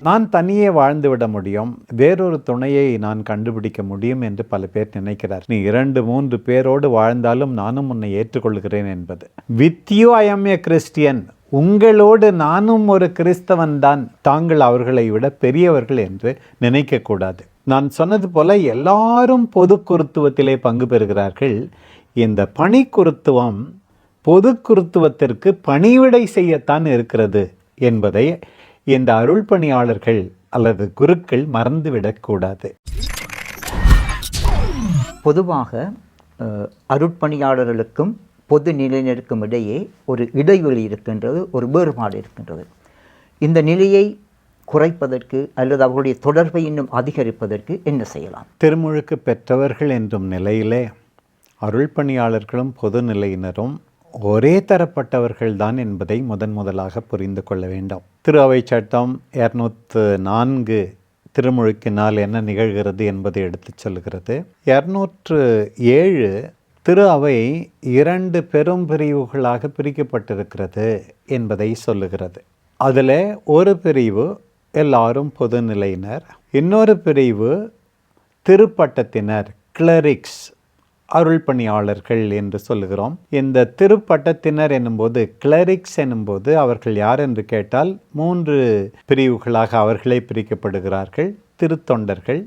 நான் தனியே வாழ்ந்து விட முடியும், வேறொரு துணையை நான் கண்டுபிடிக்க முடியும் என்று பல பேர் நினைக்கிறார். நீ 2-3 பேரோடு வாழ்ந்தாலும் நானும் உன்னை ஏற்றுக்கொள்கிறேன் என்பது. With you I M A Christian, உங்களோடு நானும் ஒரு கிறிஸ்தவன் தான், தாங்கள் அவர்களை விட பெரியவர்கள் என்று நினைக்கக்கூடாது. நான் சொன்னது போல எல்லாரும் பொது குருத்துவத்திலே பங்கு பெறுகிறார்கள். இந்த பணி குருத்துவம் பொது குருத்துவத்திற்கு பணிவிடை செய்யத்தான் இருக்கிறது என்பதை இந்த அருள் பணியாளர்கள் அல்லது குருக்கள் மறந்துவிடக்கூடாது. பொதுவாக அருட்பணியாளர்களுக்கும் பொது நிலையினருக்கும் இடையே ஒரு இடைவெளி இருக்கின்றது, ஒரு வேறுபாடு இருக்கின்றது. இந்த நிலையை குறைப்பதற்கு அல்லது அவர்களுடைய தொடர்பை இன்னும் அதிகரிப்பதற்கு என்ன செய்யலாம்? திருமுழுக்கு பெற்றவர்கள் என்றும் நிலையிலே அருள் பணியாளர்களும் பொது நிலையினரும் ஒரே தரப்பட்டவர்கள்தான் என்பதை முதலாக புரிந்து கொள்ள வேண்டும். திரு அவை சட்டம் 204 திருமுழுக்கினால் என்ன நிகழ்கிறது என்பதை எடுத்துச் சொல்கிறது. 207 திரு அவை 2 பெரும் பிரிவுகளாக பிரிக்கப்பட்டிருக்கிறது என்பதை சொல்லுகிறது. அதில் ஒரு பிரிவு எல்லாரும் பொதுநிலையினர், இன்னொரு பிரிவு திருப்பட்டத்தினர், கிளரிக்ஸ், அருள் பணியாளர்கள் என்று சொல்லுகிறோம். இந்த திருப்பட்டத்தினர் என்னும்போது, கிளரிக்ஸ் என்னும்போது அவர்கள் யார் என்று கேட்டால் 3 பிரிவுகளாக அவர்களே பிரிக்கப்படுகிறார்கள். திருத்தொண்டர்கள்,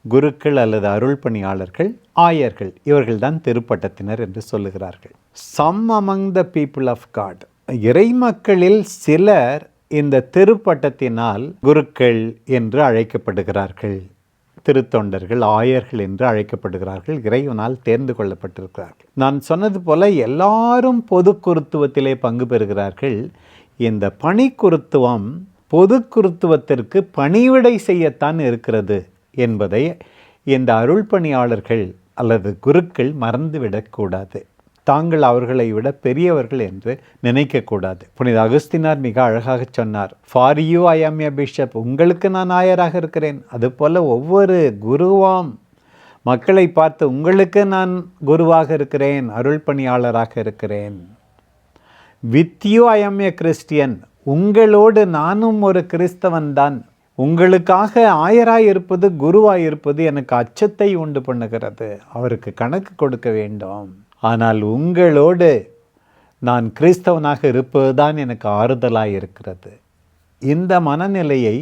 குருக்கள் அல்லது அருள் பணியாளர்கள், ஆயர்கள், இவர்கள்தான் திருப்பட்டத்தினர் என்று சொல்லுகிறார்கள். Some among the people of God, இறை மக்களில் சிலர் இந்த திருப்பட்டத்தினால் குருக்கள் என்று அழைக்கப்படுகிறார்கள், திருத்தொண்டர்கள், ஆயர்கள் என்று அழைக்கப்படுகிறார்கள், இறைவனால் தேர்ந்து கொள்ளப்பட்டிருக்கிறார்கள். நான் சொன்னது போல எல்லாரும் பொது குருத்துவத்திலே பங்கு பெறுகிறார்கள். இந்த பணி குருத்துவம் பொது குருத்துவத்திற்கு பணிவிடை செய்யத்தான் இருக்கிறது என்பதை இந்த அருள் பணியாளர்கள் அல்லது குருக்கள் மறந்துவிடக்கூடாது. தாங்கள் அவர்களை விட பெரியவர்கள் என்று நினைக்கக்கூடாது. புனித அகஸ்தினார் மிக அழகாக சொன்னார், ஃபார் யூ ஐ ஆம் எ பிஷப், உங்களுக்கு நான் ஆயராக இருக்கிறேன். அதுபோல் ஒவ்வொரு குருவாம் மக்களை பார்த்து உங்களுக்கு நான் குருவாக இருக்கிறேன், அருள் பணியாளராக இருக்கிறேன். வித் யூ ஐ ஆம் எ கிறிஸ்டியன், உங்களோடு நானும் ஒரு கிறிஸ்தவன் தான். உங்களுக்காக ஆயராய் இருப்பது, குருவாய் இருப்பது எனக்கு அச்சத்தை உண்டு பண்ணுகிறது, அவருக்கு கணக்கு கொடுக்க வேண்டும். ஆனால் உங்களோடு நான் கிறிஸ்தவனாக இருப்பது தான் எனக்கு ஆறுதலாய் இருக்கிறது. இந்த மனநிலையை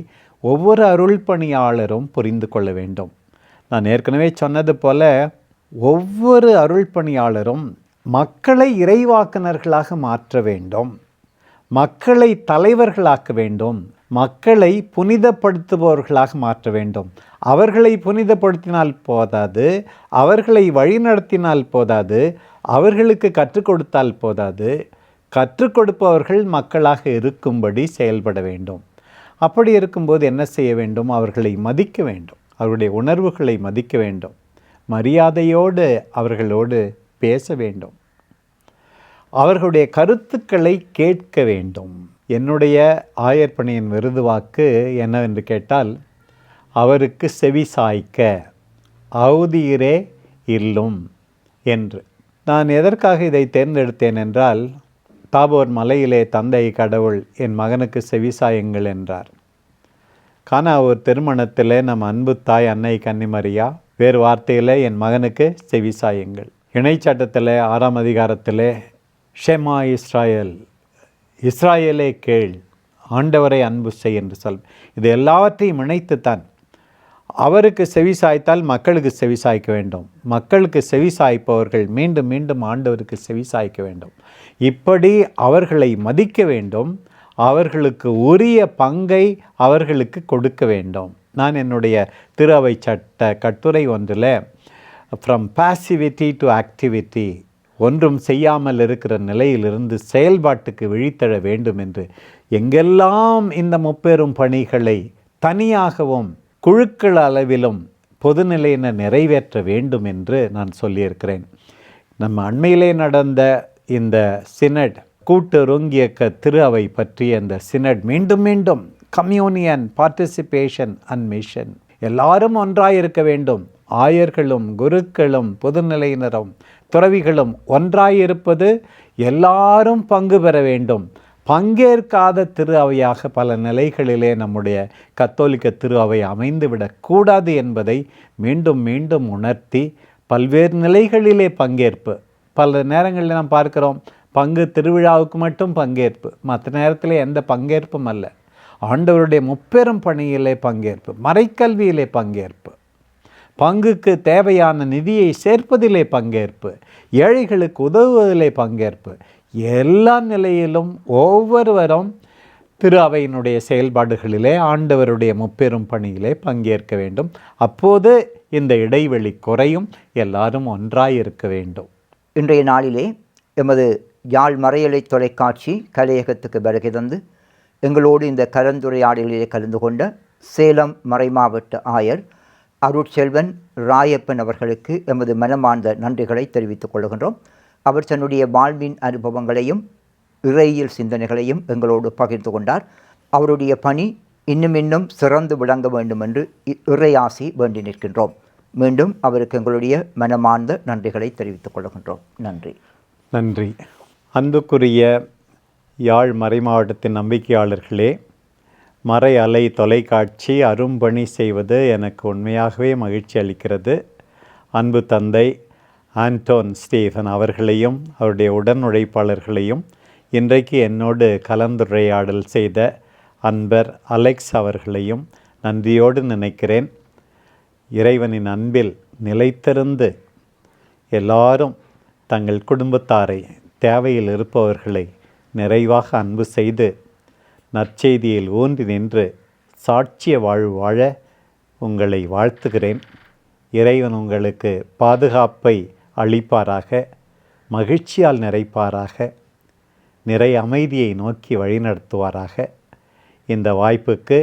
ஒவ்வொரு அருள் பணியாளரும் புரிந்து கொள்ள வேண்டும். நான் ஏற்கனவே சொன்னது போல ஒவ்வொரு அருள் பணியாளரும் மக்களை இறைவாக்குனர்களாக மாற்ற வேண்டும், மக்களை தலைவர்களாக்க வேண்டும், மக்களை புனிதப்படுத்துபவர்களாக மாற்ற வேண்டும். அவர்களை புனிதப்படுத்தினால் போதாது, அவர்களை வழிநடத்தினால் போதாது, அவர்களுக்கு கற்றுக் கொடுத்தால் போதாது, கற்றுக் கொடுப்பவர்கள் மக்களாக இருக்கும்படி செயல்பட வேண்டும். அப்படி இருக்கும்போது என்ன செய்ய வேண்டும்? அவர்களை மதிக்க வேண்டும், அவருடைய உணர்வுகளை மதிக்க வேண்டும், மரியாதையோடு அவர்களோடு பேச வேண்டும், அவர்களுடைய கருத்துக்களை கேட்க வேண்டும். என்னுடைய ஆயர்பணியின் விருது வாக்கு என்னவென்று கேட்டால், அவருக்கு செவி சாய்க்க அவுதீரே இல்லும் என்று. நான் எதற்காக இதை தேர்ந்தெடுத்தேன் என்றால், தாபோர் மலையிலே தந்தை கடவுள் என் மகனுக்கு செவிசாயுங்கள் என்றார். கானா ஒரு திருமணத்தில் நம் அன்பு தாய் அன்னை கன்னிமரியா வேறு வார்த்தையில் என் மகனுக்கு செவிசாயுங்கள். இணைச்சட்டத்தில் 6ஆம் அதிகாரத்தில் ஷெமா இஸ்ராயல், இஸ்ராயலே கேள், ஆண்டவரை அன்பு செய் என்று சொல். இது எல்லாவற்றையும் இணைத்துத்தான். அவருக்கு செவி சாய்த்தால் மக்களுக்கு செவி சாய்க்க வேண்டும், மக்களுக்கு செவி சாய்ப்பவர்கள் மீண்டும் மீண்டும் ஆண்டவருக்கு செவி சாய்க்க வேண்டும். இப்படி அவர்களை மதிக்க வேண்டும், அவர்களுக்கு உரிய பங்கை அவர்களுக்கு கொடுக்க வேண்டும். நான் என்னுடைய திரு அவை சட்ட கட்டுரை ஒன்றில் ஃப்ரம் பாசிவிட்டி டு ஆக்டிவிட்டி, ஒன்றும் செய்யாமல் இருக்கிற நிலையிலிருந்து செயல்பாட்டுக்கு விழித்தெழ வேண்டும் என்று, எங்கெல்லாம் இந்த முப்பெரும் பணிகளை தனியாகவும் குழுக்கள் அளவிலும் பொதுநிலையினர் நிறைவேற்ற வேண்டும் என்று நான் சொல்லியிருக்கிறேன். நம்ம அண்மையிலே நடந்த இந்த சினட், கூட்டுறங்கியக்க திரு அவை பற்றிய இந்த சினட் மீண்டும் மீண்டும் கம்யூனியன், பார்ட்டிசிபேஷன் அண்ட் மிஷன், எல்லாரும் ஒன்றாயிருக்க வேண்டும். ஆயர்களும் குருக்களும் பொதுநிலையினரும் துறவிகளும் ஒன்றாயிருப்பது, எல்லாரும் பங்கு பெற வேண்டும். பங்கேற்காத திரு அவையாக பல நிலைகளிலே நம்முடைய கத்தோலிக்க திரு அவை அமைந்துவிடக்கூடாது என்பதை மீண்டும் மீண்டும் உணர்த்தி பல்வேறு நிலைகளிலே பங்கேற்பு. பல நேரங்களில் நாம் பார்க்கிறோம், பங்கு திருவிழாவுக்கு மட்டும் பங்கேற்பு, மற்ற நேரத்தில் எந்த பங்கேற்பும் அல்ல. ஆண்டவருடைய முப்பெரும் பணியிலே பங்கேற்பு, மறைக்கல்வியிலே பங்கேற்பு, பங்குக்கு தேவையான நிதியை சேர்ப்பதிலே பங்கேற்பு, ஏழைகளுக்கு உதவுவதிலே பங்கேற்பு, எல்லா நிலையிலும் ஒவ்வொருவரும் திரு அவையினுடைய செயல்பாடுகளிலே ஆண்டவருடைய முப்பெரும் பணியிலே பங்கேற்க வேண்டும். அப்போது இந்த இடைவெளி குறையும், எல்லாரும் ஒன்றாயிருக்க வேண்டும். இன்றைய நாளிலே எமது யாழ் மறையலை தொலைக்காட்சி கலையகத்துக்கு வருகை தந்து எங்களோடு இந்த கலந்துரையாடலிலே கலந்து கொண்ட சேலம் மறைமாவட்ட ஆயர் அருட்செல்வன் ராயப்பன் அவர்களுக்கு எமது மனமார்ந்த நன்றிகளை தெரிவித்துக் கொள்கின்றோம். அவர் தன்னுடைய வாழ்வின் அனுபவங்களையும் இறையியல் சிந்தனைகளையும் எங்களோடு பகிர்ந்து கொண்டார். அவருடைய பணி இன்னும் சிறந்து விளங்க வேண்டும் என்று இறையாசி வேண்டி நிற்கின்றோம். மீண்டும் அவருக்கு எங்களுடைய மனமார்ந்த நன்றிகளை தெரிவித்துக் கொள்கின்றோம். நன்றி. நன்றி. அன்புக்குரிய யாழ் மறைமாவட்டத்தின் நம்பிக்கையாளர்களே, மறை அலை தொலைக்காட்சி அரும்பணி செய்வது எனக்கு உண்மையாகவே மகிழ்ச்சி அளிக்கிறது. அன்பு தந்தை ஆண்டோன் ஸ்டீஃபன் அவர்களையும் அவருடைய உடன் உழைப்பாளர்களையும் இன்றைக்கு என்னோடு கலந்துரையாடல் செய்த அன்பர் அலெக்ஸ் அவர்களையும் நன்றியோடு நினைக்கிறேன். இறைவனின் அன்பில் நிலைத்திருந்து எல்லாரும் தங்கள் குடும்பத்தாரை, தேவையில் இருப்பவர்களை நிறைவாக அன்பு செய்து நற்செய்தியில் ஊன்றி நின்று சாட்சிய வாழ்வு வாழ உங்களை வாழ்த்துகிறேன். இறைவன் உங்களுக்கு பாதுகாப்பை அளிப்பாராக, மகிழ்ச்சியால் நிறைப்பாராக, நிறை அமைதியை நோக்கி வழிநடத்துவாராக. இந்த வாய்ப்புக்கு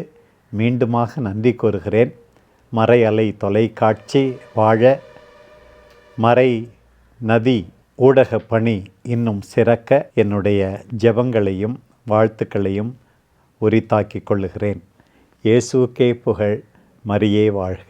மீண்டுமாக நன்றி கூறுகிறேன். மறை அலை தொலைக்காட்சி வாழ, மறை நதி ஊடக பணி இன்னும் சிறக்க என்னுடைய ஜெபங்களையும் வாழ்த்துக்களையும் உரித்தாக்கிக் கொள்ளுகிறேன். இயேசுவுக்கே புகழ், மரியே வாழ்க.